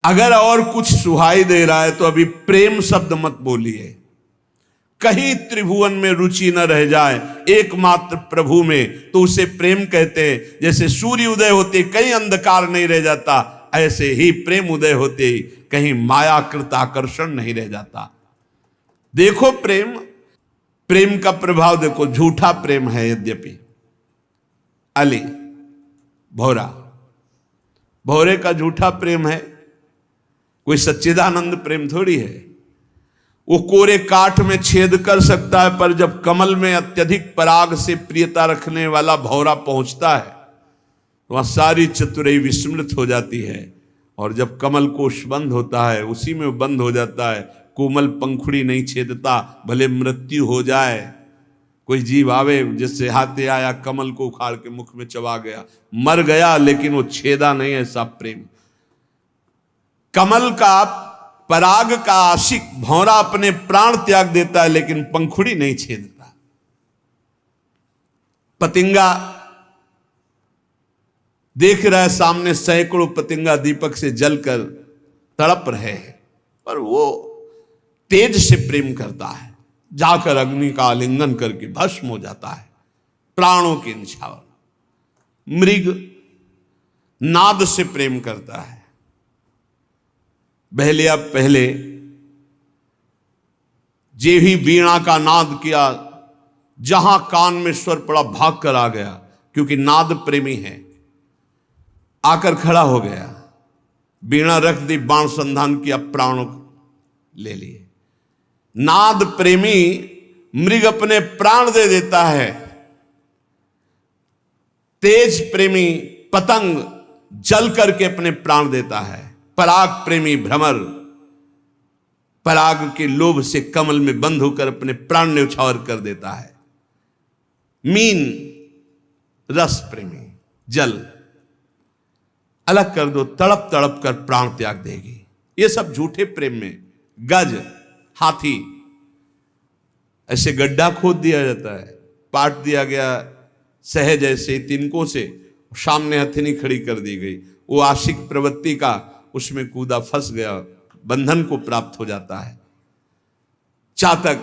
अगर और कुछ सुहाई दे रहा है तो अभी प्रेम शब्द मत बोलिए। कहीं त्रिभुवन में रुचि न रह जाए एकमात्र प्रभु में तो उसे प्रेम कहते हैं। जैसे सूर्य उदय होते कहीं अंधकार नहीं रह जाता, ऐसे ही प्रेम उदय होते ही कहीं मायाकृत आकर्षण नहीं रह जाता। देखो प्रेम, प्रेम का प्रभाव देखो। झूठा प्रेम है यद्यपि। अली भौरा, भौरे का झूठा प्रेम है, कोई सच्चिदानंद प्रेम थोड़ी है। वो कोरे काठ में छेद कर सकता है, पर जब कमल में अत्यधिक पराग से प्रियता रखने वाला भौरा पहुंचता है तो वहां सारी चतुराई विस्मृत हो जाती है। और जब कमल कोश बंद होता है उसी में बंद हो जाता है। कोमल पंखुड़ी नहीं छेदता, भले मृत्यु हो जाए। कोई जीव आवे, जिससे हाथे आया कमल को उखाड़ के मुख में चबा गया, मर गया लेकिन वो छेदा नहीं। ऐसा प्रेम। कमल का पराग का आशिक भौरा अपने प्राण त्याग देता है लेकिन पंखुड़ी नहीं छेदता। पतिंगा देख रहा है सामने सैकड़ों पतिंगा दीपक से जलकर तड़प रहे हैं, पर वो तेज से प्रेम करता है, जाकर अग्नि का आलिंगन करके भस्म हो जाता है प्राणों के निछावर। मृग नाद से प्रेम करता है। बहलिया पहले जे ही वीणा का नाद किया, जहां कान में स्वर पड़ा भाग कर आ गया, क्योंकि नाद प्रेमी है। आकर खड़ा हो गया, वीणा रख दी, बाण संधान किया, प्राणों ले लिए। नाद प्रेमी मृग अपने प्राण दे देता है। तेज प्रेमी पतंग जल करके अपने प्राण देता है। पराग प्रेमी भ्रमर पराग के लोभ से कमल में बंद होकर अपने प्राण न्यौछावर कर देता है। मीन रस प्रेमी जल अलग कर दो, तड़प तड़प कर प्राण त्याग देगी। ये सब झूठे प्रेम में। गज हाथी, ऐसे गड्ढा खोद दिया जाता है, पाट दिया गया सहज ऐसे तिनकों से, सामने हथिनी खड़ी कर दी गई। वो आशिक प्रवृत्ति का उसमें कूदा, फंस गया, बंधन को प्राप्त हो जाता है। चातक,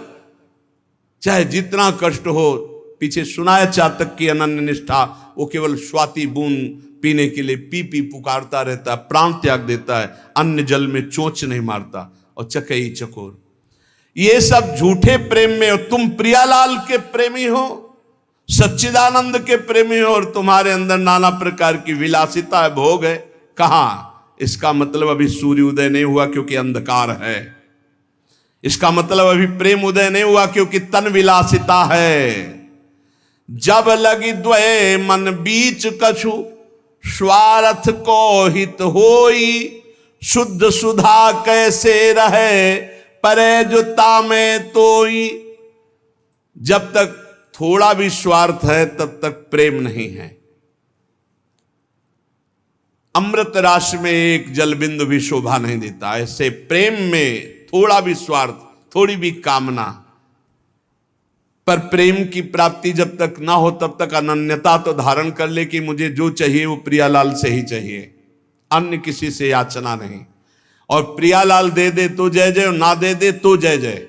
चाहे जितना कष्ट हो, पीछे सुना है चातक की अनन्य निष्ठा, वो केवल स्वाति बूंद पीने के लिए पी पी पुकारता रहता है, प्राण त्याग देता है, अन्य जल में चोंच नहीं मारता। और चकई चकोर, ये सब झूठे प्रेम में हो। तुम प्रियालाल के प्रेमी हो, सच्चिदानंद के प्रेमी हो, और तुम्हारे अंदर नाना प्रकार की विलासिता है, भोग है। कहां? इसका मतलब अभी सूर्य उदय नहीं हुआ क्योंकि अंधकार है। इसका मतलब अभी प्रेम उदय नहीं हुआ क्योंकि तन विलासिता है। जब लगी द्वय मन बीच कछु, स्वार्थ को हित होई, शुद्ध सुधा कैसे रहे, परे जुता में तोई। जब तक थोड़ा भी स्वार्थ है तब तक प्रेम नहीं है। अमृत राशि में एक जल बिंदु भी शोभा नहीं देता। ऐसे प्रेम में थोड़ा भी स्वार्थ, थोड़ी भी कामना, पर प्रेम की प्राप्ति जब तक ना हो तब तक अनन्यता तो धारण कर ले कि मुझे जो चाहिए वो प्रियालाल से ही चाहिए, अन्य किसी से याचना नहीं। और प्रियालाल दे दे तो जय जय, ना दे दे तो जय जय।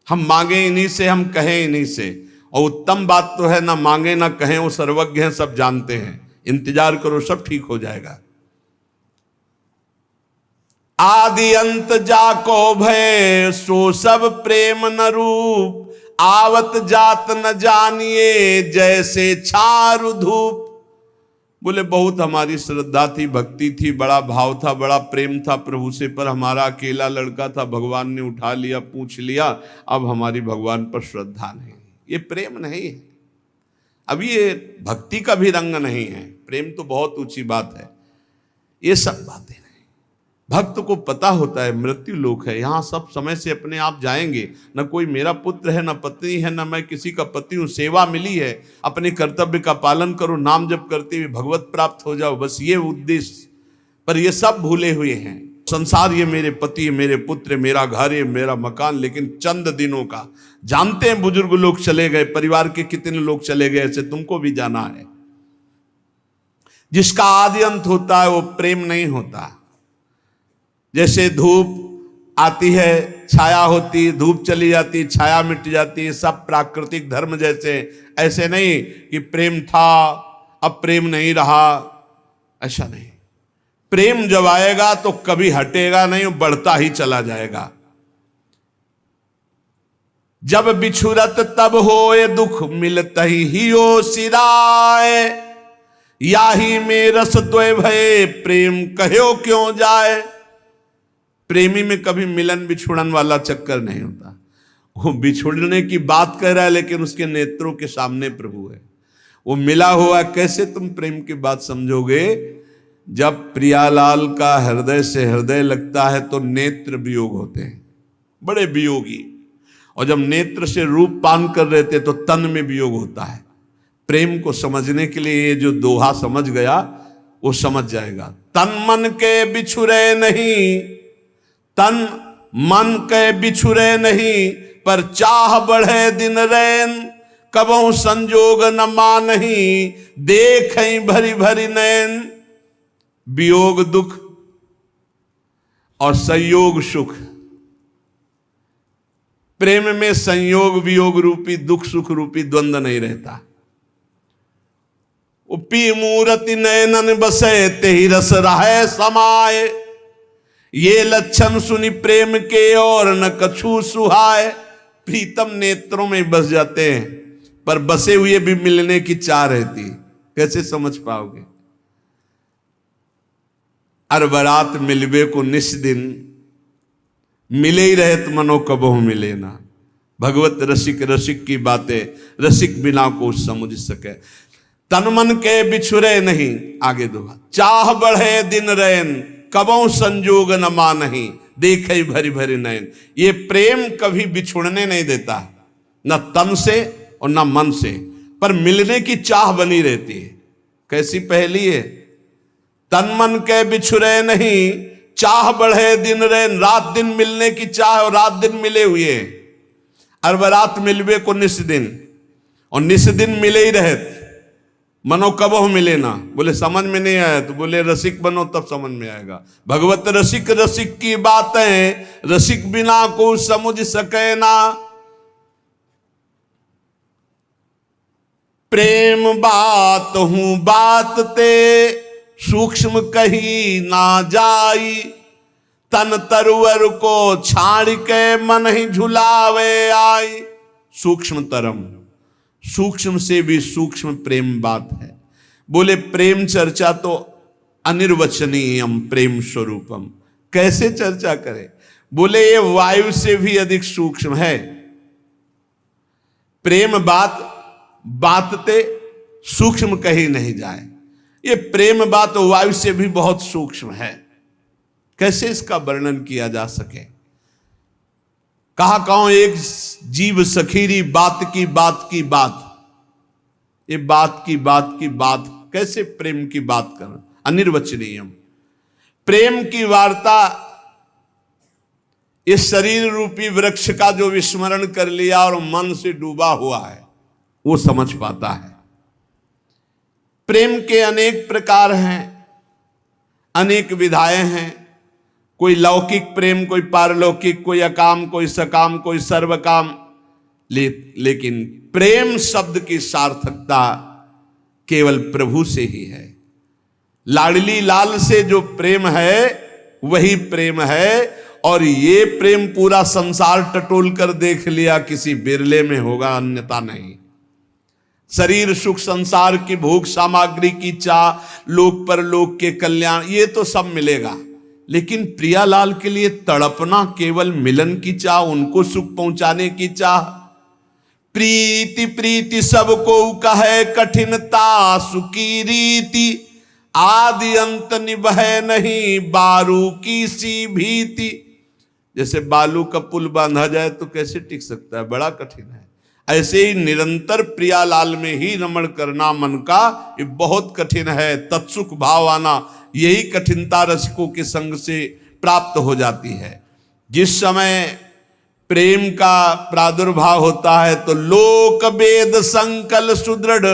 हम मांगे इन्हीं से, हम कहें इन्हीं से। और उत्तम बात तो है, ना मांगे ना कहें, वो सर्वज्ञ हैं, सब जानते हैं। इंतजार करो, सब ठीक हो जाएगा। आदि अंत जाको भय, सो सब प्रेम न रूप, आवत जात न जानिए, जैसे छारु धूप। बोले बहुत हमारी श्रद्धा थी, भक्ति थी, बड़ा भाव था, बड़ा प्रेम था प्रभु से, पर हमारा अकेला लड़का था, भगवान ने उठा लिया, पूछ लिया, अब हमारी भगवान पर श्रद्धा नहीं। ये प्रेम नहीं है। अब ये भक्ति का भी रंग नहीं है। प्रेम तो बहुत ऊंची बात है, ये सब बातें नहीं। भक्त को पता होता है मृत्यु लोक है, यहाँ सब समय से अपने आप जाएंगे। न कोई मेरा पुत्र है, न पत्नी है, न मैं किसी का पति हूँ। सेवा मिली है, अपने कर्तव्य का पालन करो, नाम जप करते हुए भगवत प्राप्त हो जाओ, बस ये उद्देश्य। पर ये सब भूले हुए हैं। संसार ये मेरे पति, मेरे पुत्र, मेरा घर, ये मेरा मकान, लेकिन चंद दिनों का। जानते हैं बुजुर्ग लोग चले गए, परिवार के कितने लोग चले गए, ऐसे तुमको भी जाना है। जिसका आदि अंत होता है वो प्रेम नहीं होता। जैसे धूप आती है, छाया होती, धूप चली जाती, छाया मिट जाती, सब प्राकृतिक धर्म जैसे। ऐसे नहीं कि प्रेम था अब प्रेम नहीं रहा, ऐसा नहीं। प्रेम जब आएगा तो कभी हटेगा नहीं, बढ़ता ही चला जाएगा। जब बिछुरत तब होए दुख, मिलत ही हो सिराय, याही में रस तोय भय, प्रेम कहो क्यों जाए। प्रेमी में कभी मिलन बिछुड़न वाला चक्कर नहीं होता। वो बिछुड़ने की बात कह रहा है लेकिन उसके नेत्रों के सामने प्रभु है, वो मिला हुआ। कैसे तुम प्रेम की बात समझोगे? जब प्रियालाल का हृदय से हृदय लगता है तो नेत्र वियोग होते हैं, बड़े वियोगी। और जब नेत्र से रूप पान कर रहे थे तो तन में वियोग होता है। प्रेम को समझने के लिए ये जो दोहा समझ गया वो समझ जाएगा। तन मन के बिछुरे नहीं, तन मन के बिछुरे नहीं, पर चाह बढ़े दिन रैन, कबहु संजोग न मानही, देखें भरी भरी नैन। वियोग दुख और संयोग सुख। प्रेम में संयोग वियोग रूपी दुख सुख रूपी द्वंद्व नहीं रहता। उपी मूर्ति नयनन बसे, तेहि रस रहे समाये, ये लक्षण सुनी प्रेम के और न कछु सुहाए। प्रीतम नेत्रों में बस जाते हैं पर बसे हुए भी मिलने की चाह रहती। कैसे समझ पाओगे? अरबरात मिलबे को निस दिन, मिले ही रहे तो मनो कबहु मिले ना। भगवत रसिक रसिक की बातें, रसिक बिना को समझ सके। तन मन के बिछुरे नहीं, आगे दोहा, चाह बढ़े दिन रैन, कबहु संजोग न मानही, देखे भरी भरी नयन। ये प्रेम कभी बिछुड़ने नहीं देता, न तन से और न मन से, पर मिलने की चाह बनी रहती है। कैसी पहेली है? तन मन के बिछुरे नहीं, चाह बढ़े दिन रैन, रात दिन मिलने की चाह और रात दिन मिले हुए। अरबरात मिलबे को निस दिन, और निस दिन मिले ही रहत, मनो कबहु मिले ना। बोले समझ में नहीं आया तो बोले रसिक बनो तब समझ में आएगा। भगवत रसिक रसिक की बातें, रसिक बिना को समझ सके ना। प्रेम बात हूं बात ते, सूक्ष्म कही ना जाई, तन तरुवर को छाड़ के मन ही झुलावे आई। सूक्ष्म तरम, सूक्ष्म से भी सूक्ष्म प्रेम बात है। बोले प्रेम चर्चा तो अनिर्वचनीयम प्रेम स्वरूपम। कैसे चर्चा करें? बोले ये वायु से भी अधिक सूक्ष्म है। प्रेम बात बातते सूक्ष्म कही नहीं जाए। ये प्रेम बात वायु से भी बहुत सूक्ष्म है। कैसे इसका वर्णन किया जा सके? कहा कहूं एक जीव सखीरी बात की बात की बात। ये बात की बात की बात कैसे प्रेम की बात कर? अनिर्वचनीयम। प्रेम की वार्ता इस शरीर रूपी वृक्ष का जो विस्मरण कर लिया और मन से डूबा हुआ है वो समझ पाता है। प्रेम के अनेक प्रकार हैं, अनेक विधाएं हैं। कोई लौकिक प्रेम, कोई पारलौकिक, कोई अकाम, कोई सकाम, कोई सर्वकाम। लेकिन प्रेम शब्द की सार्थकता केवल प्रभु से ही है। लाडली लाल से जो प्रेम है वही प्रेम है। और ये प्रेम पूरा संसार टटोल कर देख लिया, किसी बिरले में होगा, अन्यथा नहीं। शरीर सुख, संसार की भोग सामग्री की चाह, लोक परलोक के कल्याण, ये तो सब मिलेगा। लेकिन प्रियालाल के लिए तड़पना केवल मिलन की चाह, उनको सुख पहुंचाने की चाह। प्रीति प्रीति सबको कहे, कठिनता सुखी रीति, आदि अंत निभय नहीं, बारू की सी भीति। जैसे बालू का पुल बांधा जाए तो कैसे टिक सकता है, बड़ा कठिन है। ऐसे ही निरंतर प्रियालाल में ही रमण करना मन का, ये बहुत कठिन है। तत्सुख भाव आना, यही कठिनता रसिकों के संग से प्राप्त हो जाती है। जिस समय प्रेम का प्रादुर्भाव होता है तो लोक वेद संकल सुदृढ़,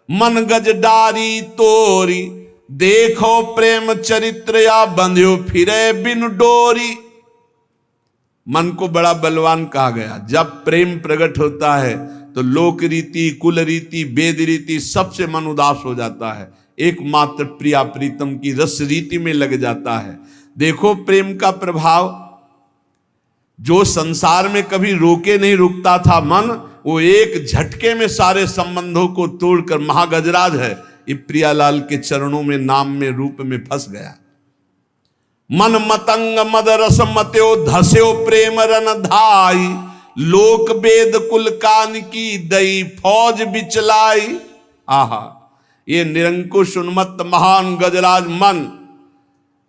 मन गज डारी तोरी, देखो प्रेम चरित्र या बंध्यो फिरे बिन डोरी। मन को बड़ा बलवान कहा गया। जब प्रेम प्रकट होता है तो लोक रीति, कुल रीति, वेद रीति सबसे मन उदास हो जाता है, एकमात्र प्रिया प्रीतम की रस रीति में लग जाता है। देखो प्रेम का प्रभाव, जो संसार में कभी रोके नहीं रुकता था मन, वो एक झटके में सारे संबंधों को तोड़कर, महागजराज है ये, प्रियालाल के चरणों में, नाम में, रूप में फंस गया। मन मतंग मद रस मत्यो धस्यो प्रेम रन धाई, लोक वेद कुल कान की दई फौज बिचलाई। आहा, ये निरंकुश उन्मत्त महान गजराज मन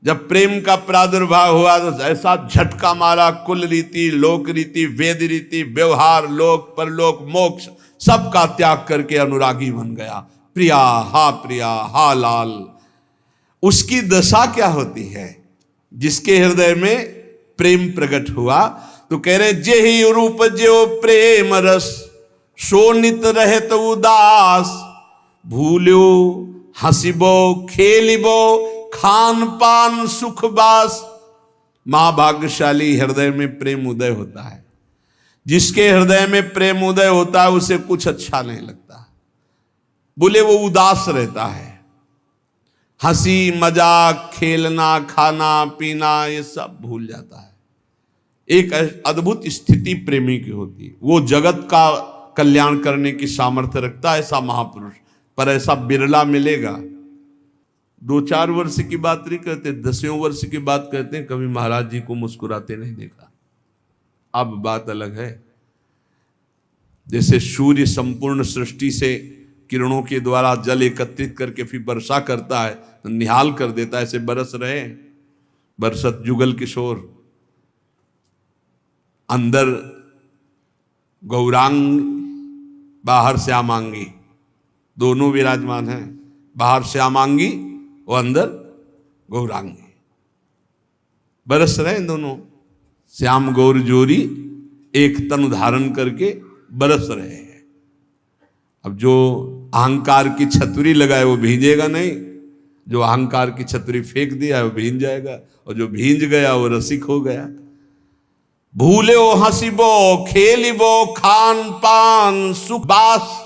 जब प्रेम का प्रादुर्भाव हुआ तो ऐसा झटका मारा, कुल रीति, लोक रीति, वेद रीति, व्यवहार, लोक परलोक, मोक्ष सबका त्याग करके अनुरागी बन गया। प्रिया हा लाल। उसकी दशा क्या होती है? जिसके हृदय में प्रेम प्रकट हुआ तो कह रहे जेहि रूप जो प्रेम रस, शोनित रहत उदास, भूल्यो हंसिबो खेलिबो खान पान सुख बास। महाभाग्यशाली हृदय में प्रेम उदय होता है। जिसके हृदय में प्रेम उदय होता है उसे कुछ अच्छा नहीं लगता, बोले वो उदास रहता है। हंसी मजाक, खेलना, खाना पीना ये सब भूल जाता है। एक अद्भुत स्थिति प्रेमी की होती है। वो जगत का कल्याण करने की सामर्थ्य रखता है ऐसा महापुरुष, पर ऐसा बिरला मिलेगा। 2-4 वर्ष की बात नहीं कहते, 10वें वर्ष की बात कहते हैं। कभी महाराज जी को मुस्कुराते नहीं देखा। अब बात अलग है। जैसे सूर्य संपूर्ण सृष्टि से किरणों के द्वारा जल एकत्रित करके फिर वर्षा करता है तो निहाल कर देता है, ऐसे बरस रहे। बरसत जुगल किशोर, अंदर गौरांग, बाहर श्यामांगी, दोनों विराजमान हैं। बाहर श्यामांगी और अंदर गौरांगी, बरस रहे दोनों। श्याम गौर जोरी एक तन धारण करके बरस रहे हैं। अब जो अहंकार की छतरी लगाए वो भींजेगा नहीं, जो अहंकार की छतरी फेंक दिया है वो भींज जाएगा, और जो भींज गया वो रसिक हो गया। भूलो हंसिबो खेलिबो खान पान सुख बास।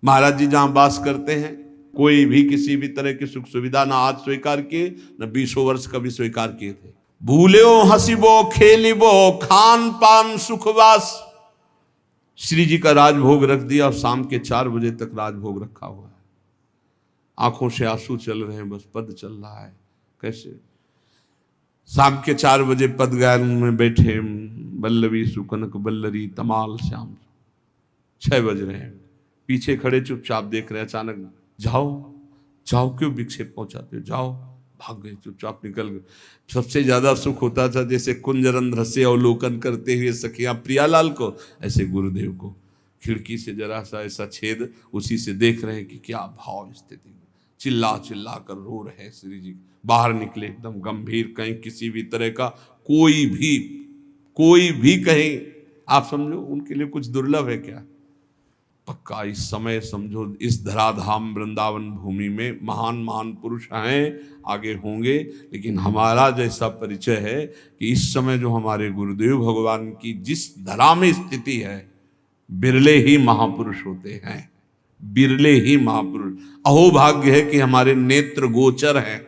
महाराज जी जहां बास करते हैं कोई भी किसी भी तरह की सुख सुविधा ना आज स्वीकार किए, न 20 वर्ष कभी स्वीकार किए थे। भूलो हंसिबो खेलिबो खान पान सुखवास। श्री जी का राजभोग रख दिया और शाम के 4 बजे तक राजभोग रखा हुआ है। आंखों से आंसू चल रहे हैं, बस पद चल रहा है। कैसे? शाम के 4 बजे पद गायन में बैठे, बल्लवी सुकनक बल्लरी तमाल श्याम। 6 बज रहे हैं, पीछे खड़े चुपचाप देख रहे हैं। अचानक जाओ जाओ, क्यों विक्षेप पहुंचाते हो, जाओ। भाग गए, चुपचाप निकल गए। सबसे ज्यादा सुख होता था जैसे कुंजरंध्र से अवलोकन करते हुए सखियां प्रियालाल को, ऐसे गुरुदेव को खिड़की से जरा सा ऐसा छेद, उसी से देख रहे हैं कि क्या भाव स्थिति। चिल्ला चिल्ला कर रो रहे हैं श्री जी। बाहर निकले एकदम गंभीर, कहीं किसी भी तरह का कोई भी कहीं आप समझो उनके लिए कुछ दुर्लभ है क्या? पक्का इस समय समझो इस धराधाम वृंदावन भूमि में महान महान पुरुष हैं, आगे होंगे, लेकिन हमारा जैसा परिचय है कि इस समय जो हमारे गुरुदेव भगवान की जिस धरा में स्थिति है, बिरले ही महापुरुष होते हैं, बिरले ही महापुरुष। अहोभाग्य है कि हमारे नेत्र गोचर हैं।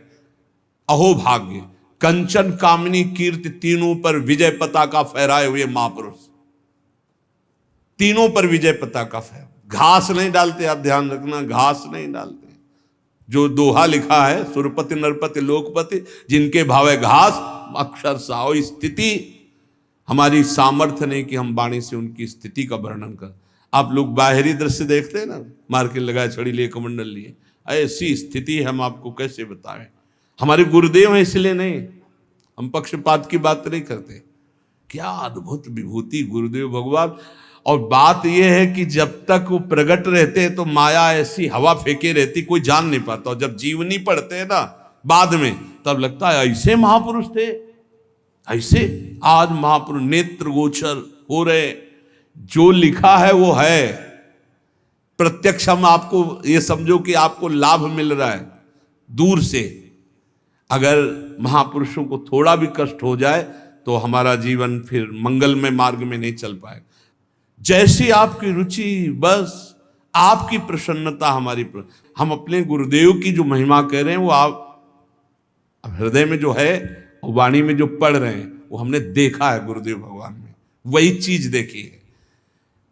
अहोभाग्य, कंचन कामिनी कीर्ति तीनों पर विजय पताका फहराए हुए महापुरुष, तीनों पर विजय पताका फहरा। घास नहीं डालते, आप ध्यान रखना, घास नहीं डालते। जो दोहा लिखा है, सुरपति नरपति लोकपति जिनके भावे घास, अक्षर साओ। स्थिति हमारी सामर्थ्य नहीं कि हम वाणी से उनकी स्थिति का वर्णन कर। आप लोग बाहरी दृश्य देखते हैं ना, मार्केट लगाए, छड़ी लिए, कमंडल लिए, ऐसी स्थिति हम आपको कैसे बताएं। हमारे गुरुदेव हैं इसलिए नहीं, हम पक्षपात की बात नहीं करते। क्या अद्भुत विभूति गुरुदेव भगवान। और बात यह है कि जब तक वो प्रकट रहते हैं तो माया ऐसी हवा फेंके रहती, कोई जान नहीं पाता। और जब जीवनी पढ़ते हैं ना बाद में, तब लगता है ऐसे महापुरुष थे, ऐसे आज महापुरुष नेत्र गोचर हो रहे। जो लिखा है वो है, प्रत्यक्ष हम आपको ये समझो कि आपको लाभ मिल रहा है, दूर से अगर महापुरुषों को थोड़ा भी कष्ट हो जाए तो हमारा जीवन फिर मंगलमय मार्ग में नहीं चल पाएगा। जैसी आपकी रुचि, बस आपकी प्रसन्नता हमारी हम अपने गुरुदेव की जो महिमा कह रहे हैं वो आप हृदय में जो है, वाणी में जो पढ़ रहे हैं, वो हमने देखा है गुरुदेव भगवान में, वही चीज देखी है।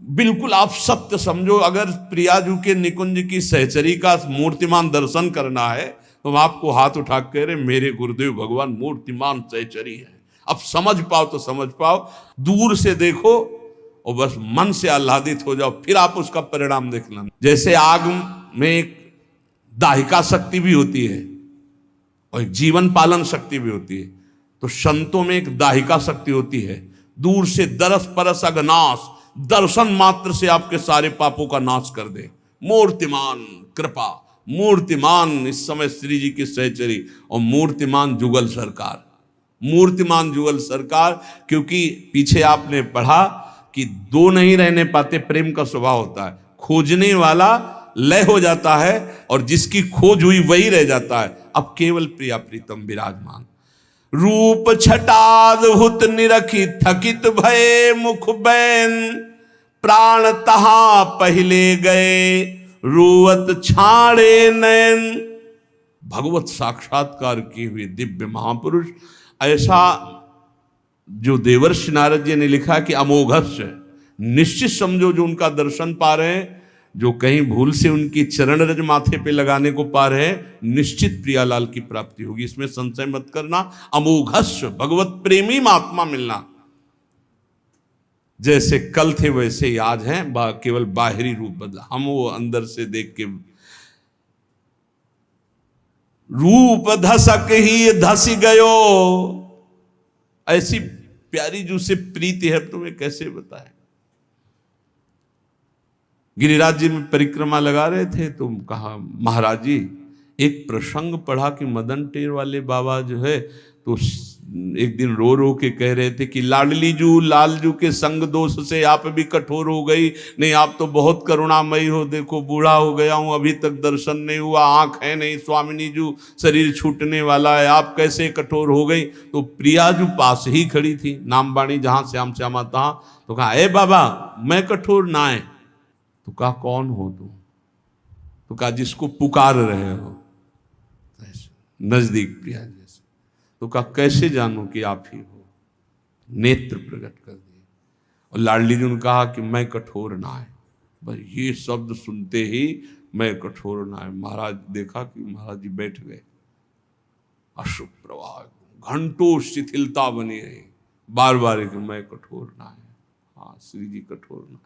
बिल्कुल आप सत्य समझो। अगर प्रियाजू के निकुंज की सहचरी का मूर्तिमान दर्शन करना है तो हम आपको हाथ उठा कर कह रहे मेरे गुरुदेव भगवान मूर्तिमान सहचरी है। अब समझ पाओ तो समझ पाओ, दूर से देखो और बस मन से आह्लादित हो जाओ, फिर आप उसका परिणाम देख लेना। जैसे आग में एक दाहिका शक्ति भी होती है और एक जीवन पालन शक्ति भी होती है, तो संतों में एक दाहिका शक्ति होती है। दूर से दरस परस अगनाश, दर्शन मात्र से आपके सारे पापों का नाश कर दे। मूर्तिमान कृपा, मूर्तिमान इस समय श्री जी की सहचरी और मूर्तिमान जुगल सरकार, मूर्तिमान जुगल सरकार। क्योंकि पीछे आपने पढ़ा कि दो नहीं रहने पाते, प्रेम का स्वभाव होता है। खोजने वाला लय हो जाता है और जिसकी खोज हुई वही रह जाता है। अब केवल प्रिया प्रीतम विराजमान। रूप छटादहुत निरखी थकित भये मुख बैन, प्राण तहां पहले गए रोवत छाड़े नयन। भगवत साक्षात्कार किए हुए दिव्य महापुरुष, ऐसा जो देवर्षि नारद जी ने लिखा कि अमोघस्य, निश्चित समझो जो उनका दर्शन पा रहे हैं, जो कहीं भूल से उनकी चरण रज माथे पे लगाने को पा रहे हैं, निश्चित प्रियालाल की प्राप्ति होगी, इसमें संशय मत करना। अमोघस्य, भगवत प्रेमी महात्मा मिलना। जैसे कल थे वैसे ही आज हैं, केवल बाहरी रूप बदला। हम वो अंदर से देख के रूप धसक ही धस गयो, ऐसी प्यारी जो से प्रीति है तुम्हें कैसे बताएं। गिरिराज जी में परिक्रमा लगा रहे थे तो कहा महाराज जी, एक प्रसंग पढ़ा कि मदन टेर वाले बाबा जो है तो एक दिन रो रो के कह रहे थे कि लाडली जू लालजू के संग दोष से आप भी कठोर हो गई। नहीं, आप तो बहुत करुणामयी हो, देखो बूढ़ा हो गया हूं, अभी तक दर्शन नहीं हुआ, आंख है नहीं, स्वामिनी जू शरीर छूटने वाला है, आप कैसे कठोर हो गई। तो प्रिया जू पास ही खड़ी थी, नाम बाणी जहां श्याम श्यामा तहां, तो कहा ए बाबा मैं कठोर ना है। तो कहा कौन हो तुम? तो कहा जिसको पुकार रहे हो, नजदीक प्रिया जैसे। तो कहा कैसे जानूं कि आप ही हो? नेत्र प्रकट कर दिए और लाडली जी ने कहा कि मैं कठोर ना है। बस ये शब्द सुनते ही मैं कठोर ना है, महाराज देखा कि महाराज जी बैठ गए। अशुभ प्रवाह, घंटों शिथिलता बनी रही, बार बार कि मैं कठोर ना है। हाँ श्री जी कठोर ना,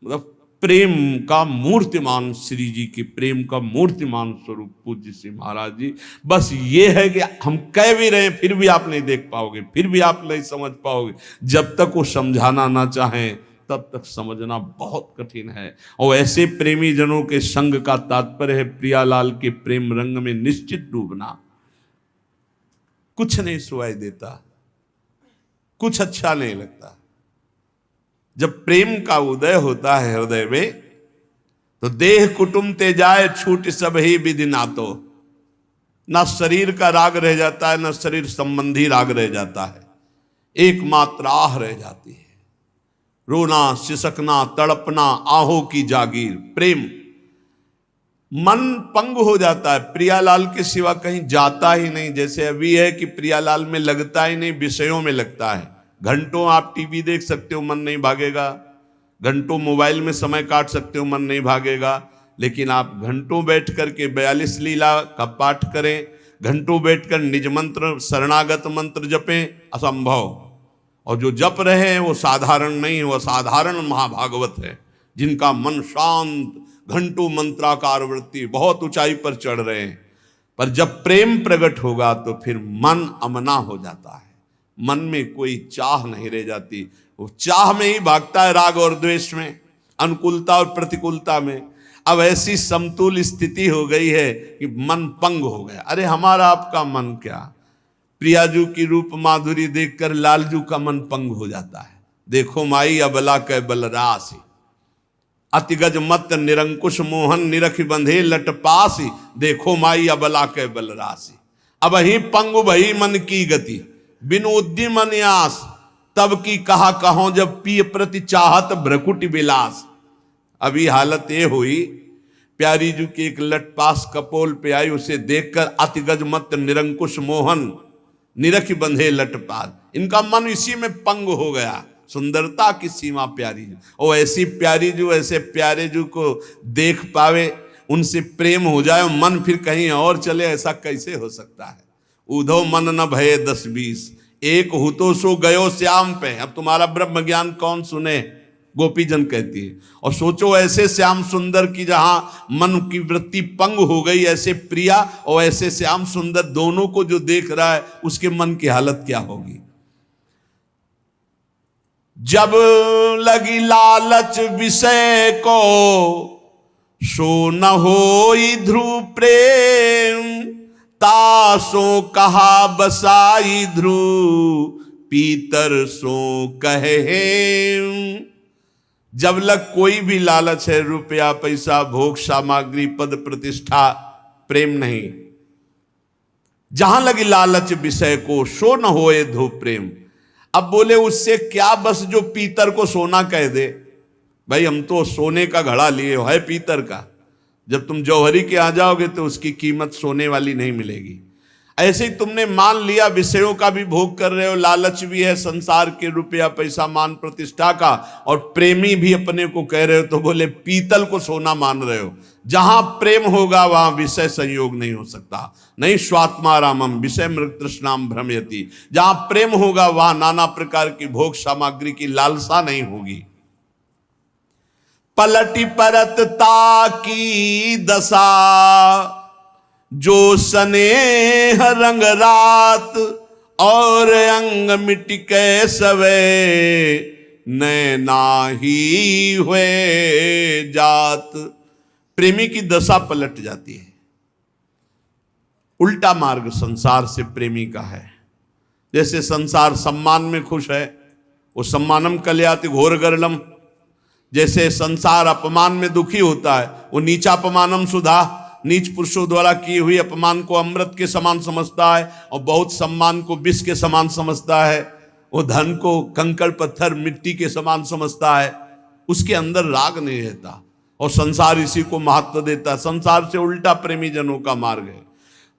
मतलब प्रेम का मूर्तिमान, श्री जी के प्रेम का मूर्तिमान स्वरूप पूज्य श्री महाराज जी। बस ये है कि हम कह भी रहे हैं फिर भी आप नहीं देख पाओगे, फिर भी आप नहीं समझ पाओगे। जब तक वो समझाना ना चाहें तब तक समझना बहुत कठिन है। और ऐसे प्रेमी जनों के संग का तात्पर्य है प्रियालाल के प्रेम रंग में निश्चित डूबना। कुछ नहीं सुनाई देता, कुछ अच्छा नहीं लगता। जब प्रेम का उदय होता है हृदय में तो देह कुटुंब ते जाए छूट सब ही विधि नातो। ना शरीर का राग रह जाता है, ना शरीर संबंधी राग रह जाता है, एकमात्र आह रह जाती है। रोना सिसकना तड़पना आहों की जागीर, प्रेम। मन पंग हो जाता है, प्रियालाल के सिवा कहीं जाता ही नहीं। जैसे अभी है कि प्रियालाल में लगता ही नहीं, विषयों में लगता है। घंटों आप टीवी देख सकते हो, मन नहीं भागेगा। घंटों मोबाइल में समय काट सकते हो, मन नहीं भागेगा। लेकिन आप घंटों बैठ करके 42 लीला का पाठ करें, घंटों बैठकर निज मंत्र शरणागत मंत्र जपें, असंभव। और जो जप रहे हैं वो साधारण नहीं, वो साधारण महाभागवत है, जिनका मन शांत, घंटों मंत्राकार वृत्ति, बहुत ऊंचाई पर चढ़ रहे हैं। पर जब प्रेम प्रकट होगा तो फिर मन अमना हो जाता है, मन में कोई चाह नहीं रह जाती। वो चाह में ही भागता है, राग और द्वेष में, अनुकूलता और प्रतिकूलता में। अब ऐसी समतुल स्थिति हो गई है कि मन पंग हो गया। अरे हमारा आपका मन क्या, प्रियाजू की रूप माधुरी देखकर लालजू का मन पंग हो जाता है। देखो माई अबला कै बलरासी, अतिगज मत निरंकुश मोहन निरखि बंधे लट पासी, देखो माई अबला के बलरासी। अब ही पंगु भई मन की गति, बिनु उद्यम अन्यास, तब की कहा कहो जब पिय प्रति चाहत भ्रकुटि विलास। अभी हालत ये हुई, प्यारी जी की एक लटपास कपोल पे आई, उसे देखकर अतिगज मत निरंकुश मोहन निरखि बंधे लटपास, इनका मन इसी में पंग हो गया। सुंदरता की सीमा प्यारी जी, और ऐसी प्यारी जो ऐसे प्यारे जो को देख पावे, उनसे प्रेम हो जाए, मन फिर कहीं और चले, ऐसा कैसे हो सकता है। उधो मन न भये 10-20, एक हु तो सो गयो श्याम पे। अब तुम्हारा ब्रह्म ज्ञान कौन सुने, गोपीजन कहती है। और सोचो ऐसे श्याम सुंदर की जहां मन की वृत्ति पंग हो गई, ऐसे प्रिया और ऐसे श्याम सुंदर दोनों को जो देख रहा है, उसके मन की हालत क्या होगी। जब लगी लालच विषय को, सो न होई ध्रुव प्रेम, तासो कहा बसाई ध्रुव, पीतर सो कहे। जब लग कोई भी लालच है, रुपया पैसा भोग सामग्री पद प्रतिष्ठा, प्रेम नहीं। जहां लगी लालच विषय को, सो न होए ध्रुव प्रेम। अब बोले उससे क्या, बस जो पीतर को सोना कह दे। भाई हम तो सोने का घड़ा लिए है पीतर का, जब तुम जौहरी के आ जाओगे तो उसकी कीमत सोने वाली नहीं मिलेगी। ऐसे ही तुमने मान लिया विषयों का भी भोग कर रहे हो, लालच भी है संसार के, रुपया पैसा मान प्रतिष्ठा का, और प्रेमी भी अपने को कह रहे हो, तो बोले पीतल को सोना मान रहे हो। जहां प्रेम होगा वहां विषय संयोग नहीं हो सकता। नहीं स्वात्मा रामम विषय मृग तृष्णाम भ्रमयति, जहां प्रेम होगा वहां नाना प्रकार की भोग सामग्री की लालसा नहीं होगी। पलटी परतता की दशा, जो स्नेह रंग रात, और अंग मिट के सवे, नैना ही हुए जात। प्रेमी की दशा पलट जाती है, उल्टा मार्ग संसार से प्रेमी का है। जैसे संसार सम्मान में खुश है, वो सम्मानम कल्याति घोर गरलम। जैसे संसार अपमान में दुखी होता है, वो नीचा अपमानम सुधा, नीच पुरुषों द्वारा की हुई अपमान को अमृत के समान समझता है, और बहुत सम्मान को विष के समान समझता है। वो धन को कंकड़ पत्थर मिट्टी के समान समझता है, उसके अंदर राग नहीं रहता, और संसार इसी को महत्व देता है। संसार से उल्टा प्रेमी जनों का मार्ग है।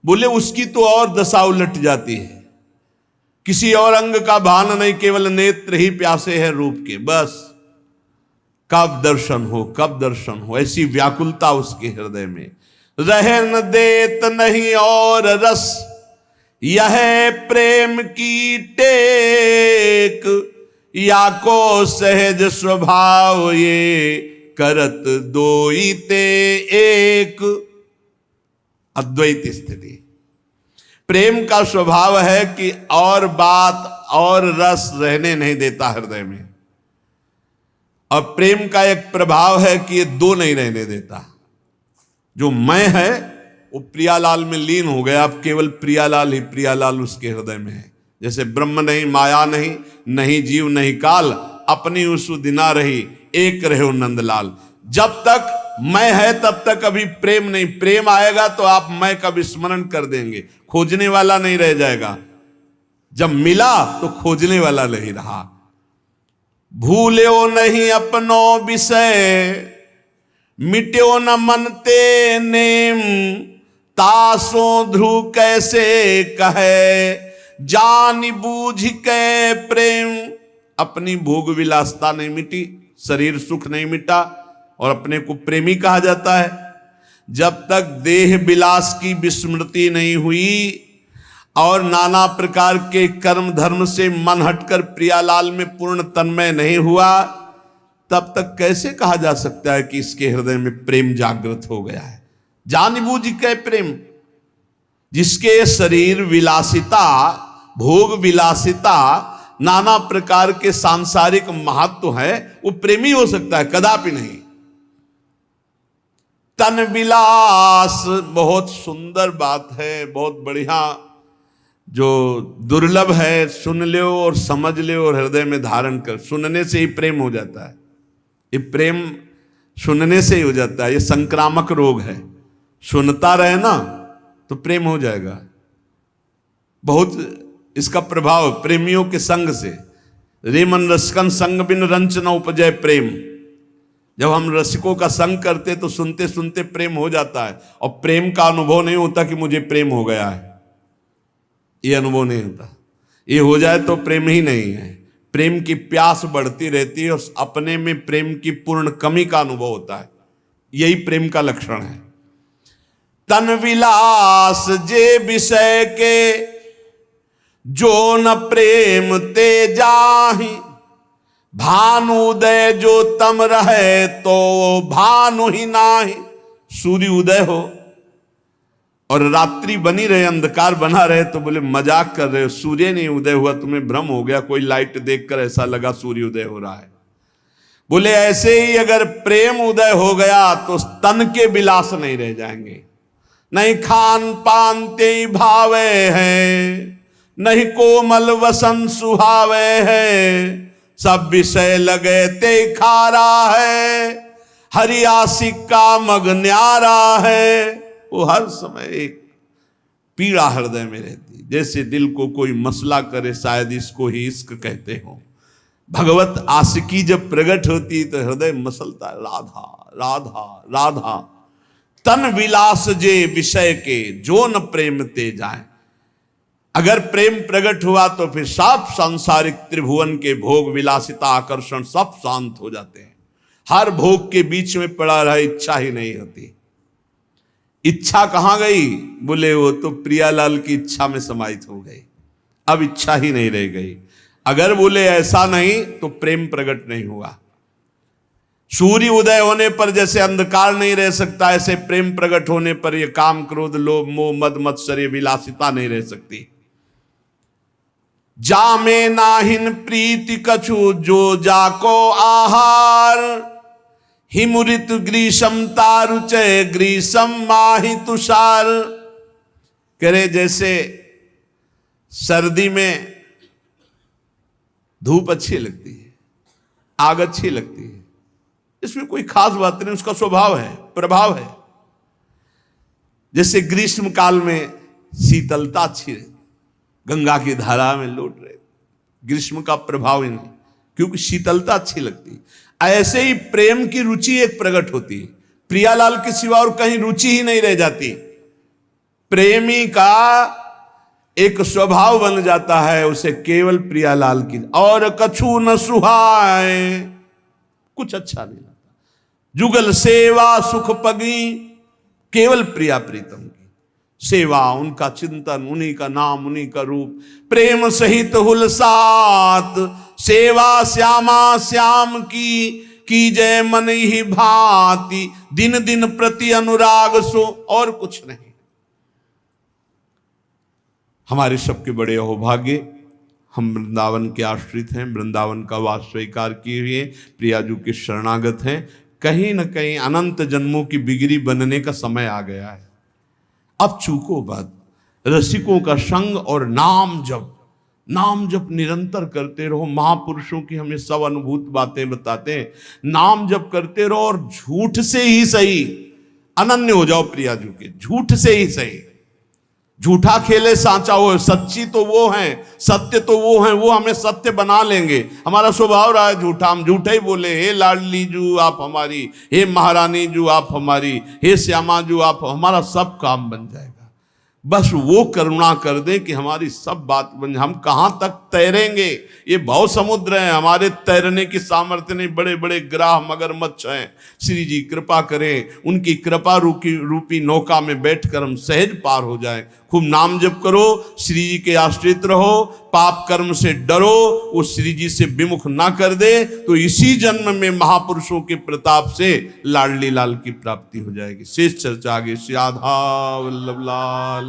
बोले उसकी तो और दशा उलट जाती है, किसी और अंग का भान नहीं, केवल नेत्र ही प्यासे है रूप के। बस कब दर्शन हो, कब दर्शन हो, ऐसी व्याकुलता उसके हृदय में। रहन देत नहीं और रस, यह प्रेम की टेक, या को सहज स्वभाव ये, करत दोई ते एक। अद्वैत स्थिति। प्रेम का स्वभाव है कि और बात और रस रहने नहीं देता हृदय में, और प्रेम का एक प्रभाव है कि ये दो नहीं रहने देता। जो मैं है वो प्रियालाल में लीन हो गया, अब केवल प्रियालाल ही प्रियालाल उसके हृदय में है। जैसे ब्रह्म नहीं, माया नहीं, नहीं जीव नहीं काल, अपनी उसु दिना रही, एक रहे नंदलाल। जब तक मैं है तब तक अभी प्रेम नहीं। प्रेम आएगा तो आप मैं का विस्मरण कर देंगे, खोजने वाला नहीं रह जाएगा। जब मिला तो खोजने वाला नहीं रहा। भूल्यो नहीं अपनो विषय, मिट्यो न मनते नेम, तासो ध्रुव कैसे कहे, जान बूझ के प्रेम। अपनी भोग विलासता नहीं मिटी, शरीर सुख नहीं मिटा, और अपने को प्रेमी कहा जाता है। जब तक देह विलास की विस्मृति नहीं हुई और नाना प्रकार के कर्म धर्म से मन हटकर प्रियालाल में पूर्ण तन्मय नहीं हुआ, तब तक कैसे कहा जा सकता है कि इसके हृदय में प्रेम जागृत हो गया है। जानबूझ के प्रेम, जिसके शरीर विलासिता, भोग विलासिता, नाना प्रकार के सांसारिक महत्व है, वो प्रेमी हो सकता है? कदापि नहीं। तन विलास बहुत सुंदर बात है, बहुत बढ़िया, जो दुर्लभ है। सुन लो और समझ लो और हृदय में धारण कर, सुनने से ही प्रेम हो जाता है। ये प्रेम सुनने से ही हो जाता है, ये संक्रामक रोग है। सुनता रहे ना तो प्रेम हो जाएगा। बहुत इसका प्रभाव प्रेमियों के संग से। रे मन रसकन संग बिन रंच न उपजय प्रेम। जब हम रसिकों का संग करते तो सुनते सुनते प्रेम हो जाता है, और प्रेम का अनुभव नहीं होता कि मुझे प्रेम हो गया है, ये अनुभव नहीं होता। ये हो जाए तो प्रेम ही नहीं है। प्रेम की प्यास बढ़ती रहती है और अपने में प्रेम की पूर्ण कमी का अनुभव होता है। यही प्रेम का लक्षण है। तन विलास जे विषय के जो न प्रेम ते जाहि। भानुदय जो तम रहे तो भानु ही नाही। सूर्य उदय हो और रात्रि बनी रहे, अंधकार बना रहे, तो बोले मजाक कर रहे हो, सूर्य नहीं उदय हुआ, तुम्हें भ्रम हो गया, कोई लाइट देखकर ऐसा लगा सूर्य उदय हो रहा है। बोले ऐसे ही अगर प्रेम उदय हो गया तो तन के विलास नहीं रह जाएंगे। नहीं खान पान ते भावे है, नहीं कोमल वसन सुहावे है। सब विषय लगे ते खारा है, हरि आशिक का मग न्यारा है। वो हर समय एक पीड़ा हृदय में रहती, जैसे दिल को कोई मसला करे, शायद इसको ही इश्क कहते हो। भगवत आशिकी जब प्रकट होती तो हृदय मसलता है, राधा राधा राधा। तन विलास जे विषय के जो न प्रेम ते जाए। अगर प्रेम प्रकट हुआ तो फिर सब सांसारिक त्रिभुवन के भोग विलासिता आकर्षण सब शांत हो जाते हैं। हर भोग के बीच में पड़ा रहा, इच्छा ही नहीं होती। इच्छा कहां गई? बोले वो तो प्रियालाल की इच्छा में समाहित हो गई, अब इच्छा ही नहीं रह गई। अगर बोले ऐसा नहीं तो प्रेम प्रकट नहीं हुआ। सूर्य उदय होने पर जैसे अंधकार नहीं रह सकता, ऐसे प्रेम प्रकट होने पर यह काम क्रोध लोभ मोह मद मत्सर्य विलासिता नहीं रह सकती। जामे नाहिन प्रीति कछु जो जाको आहार। हिमुरित ग्रीष्म तारुचय ग्रीष्म माहि तुषार। करे जैसे सर्दी में धूप अच्छी लगती है, आग अच्छी लगती है, इसमें कोई खास बात नहीं, उसका स्वभाव है, प्रभाव है। जैसे ग्रीष्म काल में शीतलता अच्छी रहती, गंगा की धारा में लौट रहे, ग्रीष्म का प्रभाव ही नहीं, क्योंकि शीतलता अच्छी लगती। ऐसे ही प्रेम की रुचि एक प्रकट होती है, प्रियालाल के सिवा और कहीं रुचि ही नहीं रह जाती। प्रेमी का एक स्वभाव बन जाता है, उसे केवल प्रियालाल की और कछु न सुहाए, कुछ अच्छा नहीं लगता। जुगल सेवा सुख पगी, केवल प्रिया प्रीतम की सेवा, उनका चिंतन, उन्हीं का नाम, उन्हीं का रूप। प्रेम सहित हुलसात सेवा श्यामा श्याम की जय मन ही भांति। दिन दिन प्रति अनुराग सो और कुछ नहीं। हमारे सबके बड़े अहोभाग्य, हम वृंदावन के आश्रित हैं, वृंदावन का वास स्वीकार किए हुए प्रियाजू के शरणागत हैं। कहीं न कहीं अनंत जन्मों की बिगड़ी बनने का समय आ गया है। अब चूको बात, रसिकों का संग और नाम जप निरंतर करते रहो। महापुरुषों की हमें सब अनुभूत बातें बताते हैं। नाम जप करते रहो और झूठ से ही सही अनन्य हो जाओ प्रियाजू के, झूठ से ही सही। झूठा खेले सांचा हो, सच्ची तो वो हैं, सत्य तो वो हैं, वो हमें सत्य बना लेंगे। हमारा स्वभाव रहा है झूठा, हम झूठा ही बोले, हे लाडली जू आप हमारी, हे महारानी जू आप हमारी, हे श्यामा जू आप, हमारा सब काम बन जाएगा। बस वो करुणा कर दे कि हमारी सब बात बन। हम कहाँ तक तैरेंगे? ये भव समुद्र है, हमारे तैरने की सामर्थ्य नहीं। बड़े बड़े ग्राह मगरमच्छ हैं। श्री जी कृपा करें, उनकी कृपा रूपी नौका में बैठकर हम सहज पार हो जाएं। खूब नाम जप करो, श्री जी के आश्रित रहो, पाप कर्म से डरो, वो श्री जी से विमुख ना कर दे तो इसी जन्म में महापुरुषों के प्रताप से लाडली लाल की प्राप्ति हो जाएगी। शेष चर्चा आगे। श्री राधा वल्लभ लाल।